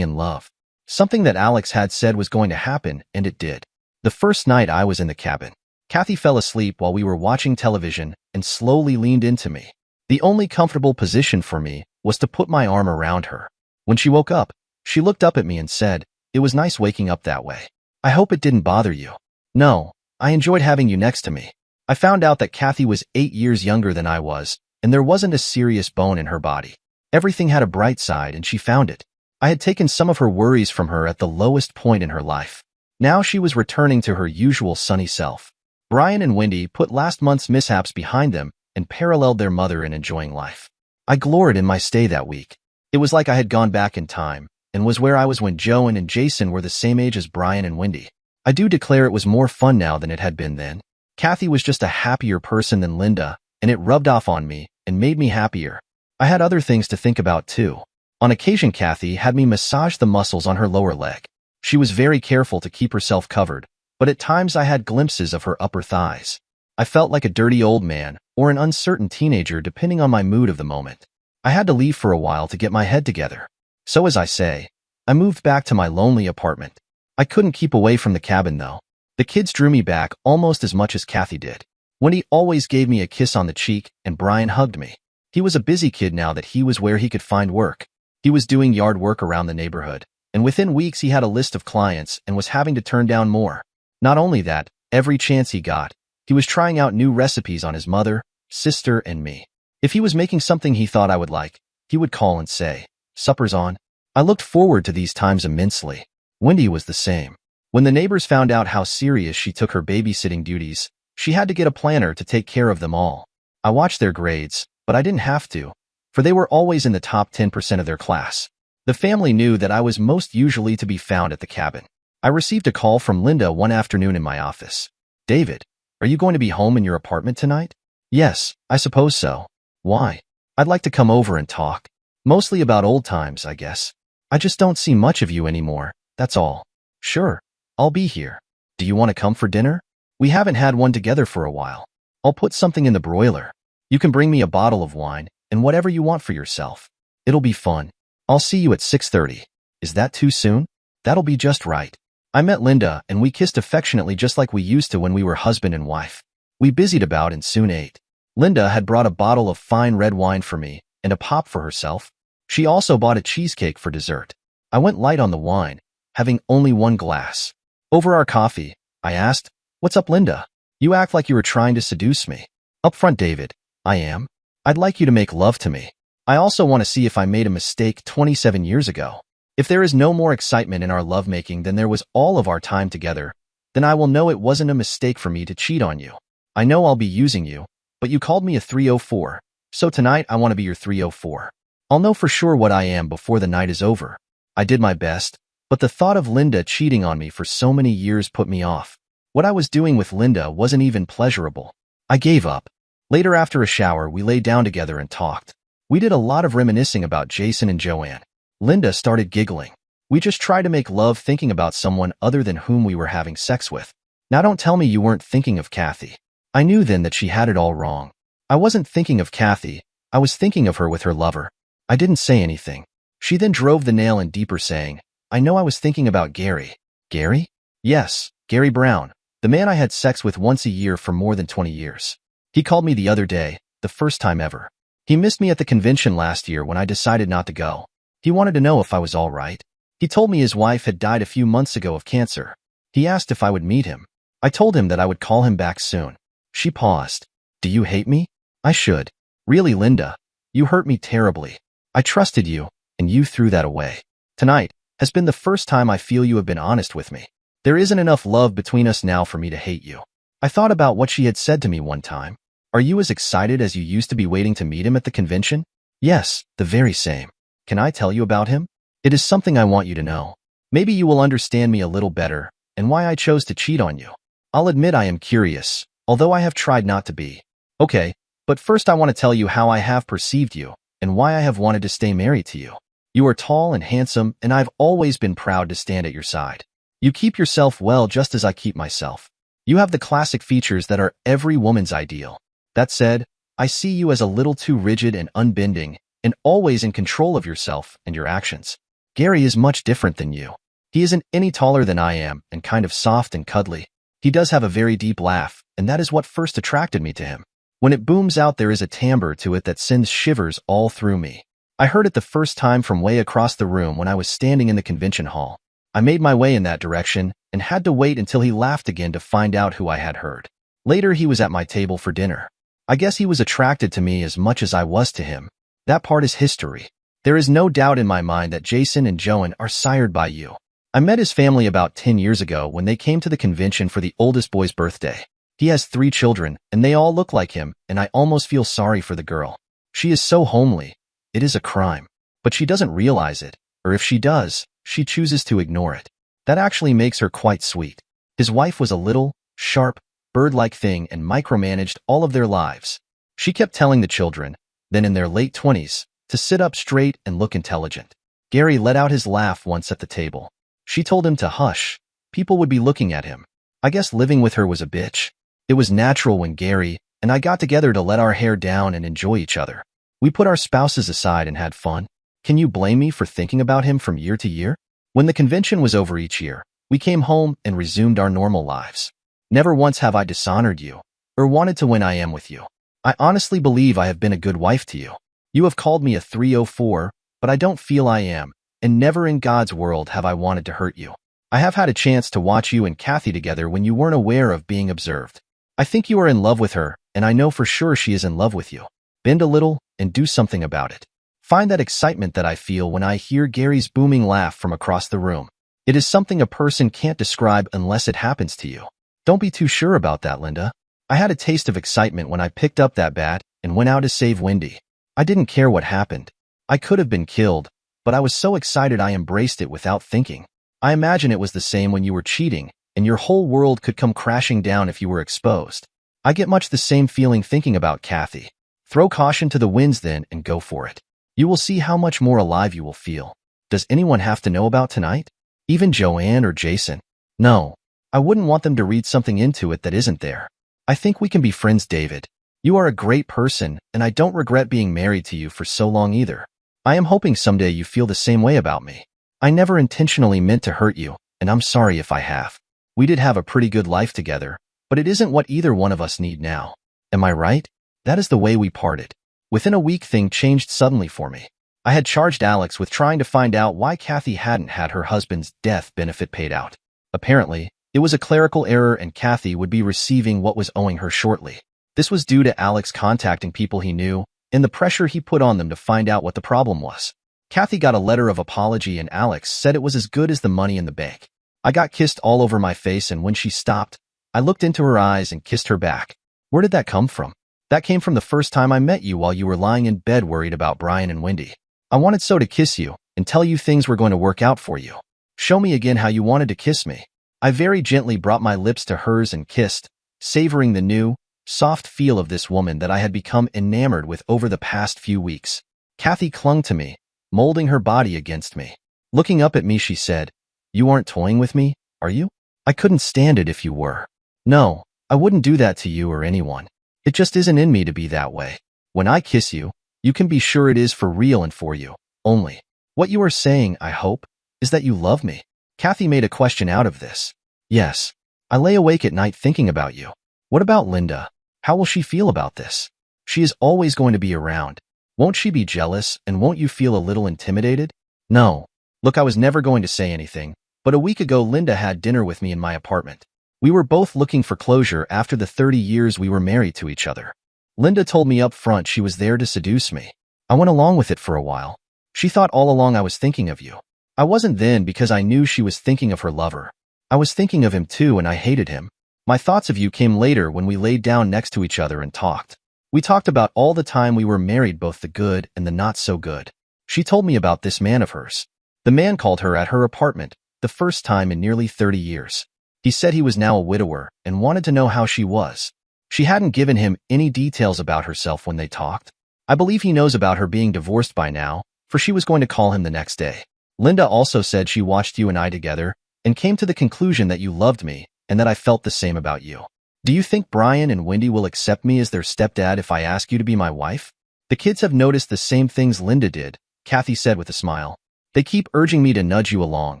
in love. Something that Alex had said was going to happen, and it did. The first night I was in the cabin, Kathy fell asleep while we were watching television and slowly leaned into me. The only comfortable position for me was to put my arm around her. When she woke up, she looked up at me and said, "It was nice waking up that way. I hope it didn't bother you." "No, I enjoyed having you next to me." I found out that Kathy was 8 years younger than I was, and there wasn't a serious bone in her body. Everything had a bright side, and she found it. I had taken some of her worries from her at the lowest point in her life. Now she was returning to her usual sunny self. Brian and Wendy put last month's mishaps behind them and paralleled their mother in enjoying life. I gloried in my stay that week. It was like I had gone back in time and was where I was when Joan and Jason were the same age as Brian and Wendy. I do declare it was more fun now than it had been then. Kathy was just a happier person than Linda, and it rubbed off on me and made me happier. I had other things to think about too. On occasion, Kathy had me massage the muscles on her lower leg. She was very careful to keep herself covered, but at times I had glimpses of her upper thighs. I felt like a dirty old man or an uncertain teenager depending on my mood of the moment. I had to leave for a while to get my head together. So as I say, I moved back to my lonely apartment. I couldn't keep away from the cabin though. The kids drew me back almost as much as Kathy did. Wendy always gave me a kiss on the cheek and Brian hugged me. He was a busy kid now that he was where he could find work. He was doing yard work around the neighborhood, and within weeks he had a list of clients and was having to turn down more. Not only that, every chance he got, he was trying out new recipes on his mother, sister, and me. If he was making something he thought I would like, he would call and say, "Supper's on." I looked forward to these times immensely. Wendy was the same. When the neighbors found out how serious she took her babysitting duties, she had to get a planner to take care of them all. I watched their grades, but I didn't have to, for they were always in the top 10% of their class. The family knew that I was most usually to be found at the cabin. I received a call from Linda one afternoon in my office. "David, are you going to be home in your apartment tonight?" "Yes, I suppose so." "Why?" "I'd like to come over and talk. Mostly about old times, I guess. I just don't see much of you anymore, that's all." "Sure, I'll be here. Do you want to come for dinner? We haven't had one together for a while. I'll put something in the broiler. You can bring me a bottle of wine and whatever you want for yourself. It'll be fun. I'll see you at 6:30. Is that too soon?" "That'll be just right." I met Linda and we kissed affectionately just like we used to when we were husband and wife. We busied about and soon ate. Linda had brought a bottle of fine red wine for me and a pop for herself. She also bought a cheesecake for dessert. I went light on the wine, having only one glass. Over our coffee, I asked, "What's up, Linda? You act like you were trying to seduce me." "Up front, David, I am. I'd like you to make love to me. I also want to see if I made a mistake 27 years ago. If there is no more excitement in our lovemaking than there was all of our time together, then I will know it wasn't a mistake for me to cheat on you. I know I'll be using you, but you called me a 304, so tonight I want to be your 304. I'll know for sure what I am before the night is over." I did my best, but the thought of Linda cheating on me for so many years put me off. What I was doing with Linda wasn't even pleasurable. I gave up. Later after a shower, we lay down together and talked. We did a lot of reminiscing about Jason and Joanne. Linda started giggling. We just tried to make love thinking about someone other than whom we were having sex with. Now don't tell me you weren't thinking of Kathy. I knew then that she had it all wrong. I wasn't thinking of Kathy. I was thinking of her with her lover. I didn't say anything. She then drove the nail in deeper saying, "I know I was thinking about Gary." "Gary?" "Yes, Gary Brown, the man I had sex with once a year for more than 20 years. He called me the other day, the first time ever. He missed me at the convention last year when I decided not to go. He wanted to know if I was all right. He told me his wife had died a few months ago of cancer. He asked if I would meet him. I told him that I would call him back soon." She paused. "Do you hate me?" "I should. Really, Linda, you hurt me terribly. I trusted you, and you threw that away. Tonight has been the first time I feel you have been honest with me. There isn't enough love between us now for me to hate you." I thought about what she had said to me one time. "Are you as excited as you used to be waiting to meet him at the convention?" "Yes, the very same. Can I tell you about him? It is something I want you to know. Maybe you will understand me a little better and why I chose to cheat on you. I'll admit I am curious, although I have tried not to be. Okay, but first I want to tell you how I have perceived you and why I have wanted to stay married to you. You are tall and handsome, and I've always been proud to stand at your side. You keep yourself well just as I keep myself. You have the classic features that are every woman's ideal. That said, I see you as a little too rigid and unbending, and always in control of yourself and your actions. Gary is much different than you. He isn't any taller than I am and kind of soft and cuddly. He does have a very deep laugh, and that is what first attracted me to him. When it booms out, there is a timbre to it that sends shivers all through me. I heard it the first time from way across the room when I was standing in the convention hall. I made my way in that direction and had to wait until he laughed again to find out who I had heard. Later, he was at my table for dinner. I guess he was attracted to me as much as I was to him. That part is history. There is no doubt in my mind that Jason and Joan are sired by you. I met his family about 10 years ago when they came to the convention for the oldest boy's birthday. He has 3 children, and they all look like him, and I almost feel sorry for the girl. She is so homely. It is a crime. But she doesn't realize it, or if she does, she chooses to ignore it. That actually makes her quite sweet. His wife was a little, sharp, bird-like thing and micromanaged all of their lives. She kept telling the children, then in their late 20s, to sit up straight and look intelligent. Gary let out his laugh once at the table. She told him to hush. People would be looking at him. I guess living with her was a bitch. It was natural when Gary and I got together to let our hair down and enjoy each other. We put our spouses aside and had fun. Can you blame me for thinking about him from year to year? When the convention was over each year, we came home and resumed our normal lives. Never once have I dishonored you, or wanted to when I am with you. I honestly believe I have been a good wife to you. You have called me a 304, but I don't feel I am, and never in God's world have I wanted to hurt you. I have had a chance to watch you and Kathy together when you weren't aware of being observed. I think you are in love with her, and I know for sure she is in love with you. Bend a little and do something about it. Find that excitement that I feel when I hear Gary's booming laugh from across the room. It is something a person can't describe unless it happens to you. Don't be too sure about that, Linda. I had a taste of excitement when I picked up that bat and went out to save Wendy. I didn't care what happened. I could have been killed, but I was so excited I embraced it without thinking. I imagine it was the same when you were cheating, and your whole world could come crashing down if you were exposed. I get much the same feeling thinking about Kathy. Throw caution to the winds then and go for it. You will see how much more alive you will feel. Does anyone have to know about tonight? Even Joanne or Jason? No. I wouldn't want them to read something into it that isn't there. I think we can be friends, David. You are a great person, and I don't regret being married to you for so long either. I am hoping someday you feel the same way about me. I never intentionally meant to hurt you, and I'm sorry if I have. We did have a pretty good life together, but it isn't what either one of us need now. Am I right? That is the way we parted. Within a week, things changed suddenly for me. I had charged Alex with trying to find out why Kathy hadn't had her husband's death benefit paid out. Apparently, it was a clerical error and Kathy would be receiving what was owing her shortly. This was due to Alex contacting people he knew and the pressure he put on them to find out what the problem was. Kathy got a letter of apology and Alex said it was as good as the money in the bank. I got kissed all over my face, and when she stopped, I looked into her eyes and kissed her back. Where did that come from? That came from the first time I met you while you were lying in bed worried about Brian and Wendy. I wanted so to kiss you and tell you things were going to work out for you. Show me again how you wanted to kiss me. I very gently brought my lips to hers and kissed, savoring the new, soft feel of this woman that I had become enamored with over the past few weeks. Kathy clung to me, molding her body against me. Looking up at me, she said, "You aren't toying with me, are you?" I couldn't stand it if you were. No, I wouldn't do that to you or anyone. It just isn't in me to be that way. When I kiss you, you can be sure it is for real and for you, only. What you are saying, I hope, is that you love me. Kathy made a question out of this. Yes. I lay awake at night thinking about you. What about Linda? How will she feel about this? She is always going to be around. Won't she be jealous, and won't you feel a little intimidated? No. Look, I was never going to say anything, but a week ago Linda had dinner with me in my apartment. We were both looking for closure after the 30 years we were married to each other. Linda told me up front she was there to seduce me. I went along with it for a while. She thought all along I was thinking of you. I wasn't then because I knew she was thinking of her lover. I was thinking of him too, and I hated him. My thoughts of you came later when we laid down next to each other and talked. We talked about all the time we were married, both the good and the not so good. She told me about this man of hers. The man called her at her apartment, the first time in nearly 30 years. He said he was now a widower and wanted to know how she was. She hadn't given him any details about herself when they talked. I believe he knows about her being divorced by now, for she was going to call him the next day. Linda also said she watched you and I together and came to the conclusion that you loved me and that I felt the same about you. Do you think Brian and Wendy will accept me as their stepdad if I ask you to be my wife? The kids have noticed the same things Linda did, Kathy said with a smile. They keep urging me to nudge you along,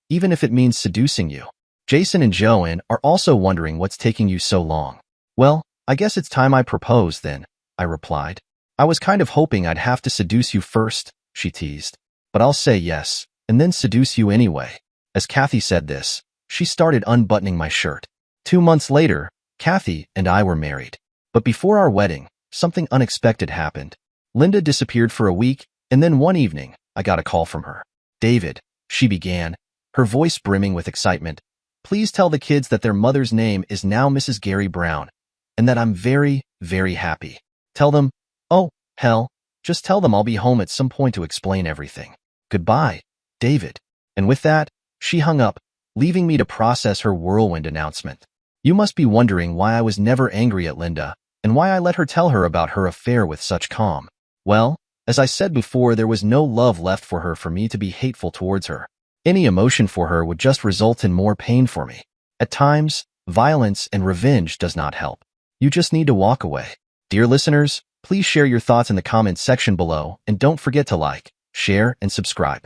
even if it means seducing you. Jason and Joanne are also wondering what's taking you so long. Well, I guess it's time I propose then, I replied. I was kind of hoping I'd have to seduce you first, she teased. But I'll say yes, and then seduce you anyway. As Kathy said this, she started unbuttoning my shirt. 2 months later, Kathy and I were married. But before our wedding, something unexpected happened. Linda disappeared for a week, and then one evening, I got a call from her. David, she began, her voice brimming with excitement. Please tell the kids that their mother's name is now Mrs. Gary Brown, and that I'm very, very happy. Tell them, oh, hell, just tell them I'll be home at some point to explain everything. Goodbye, David. And with that, she hung up, leaving me to process her whirlwind announcement. You must be wondering why I was never angry at Linda, and why I let her tell her about her affair with such calm. Well, as I said before, there was no love left for her for me to be hateful towards her. Any emotion for her would just result in more pain for me. At times, violence and revenge does not help. You just need to walk away. Dear listeners, please share your thoughts in the comments section below, and don't forget to like, share, and subscribe.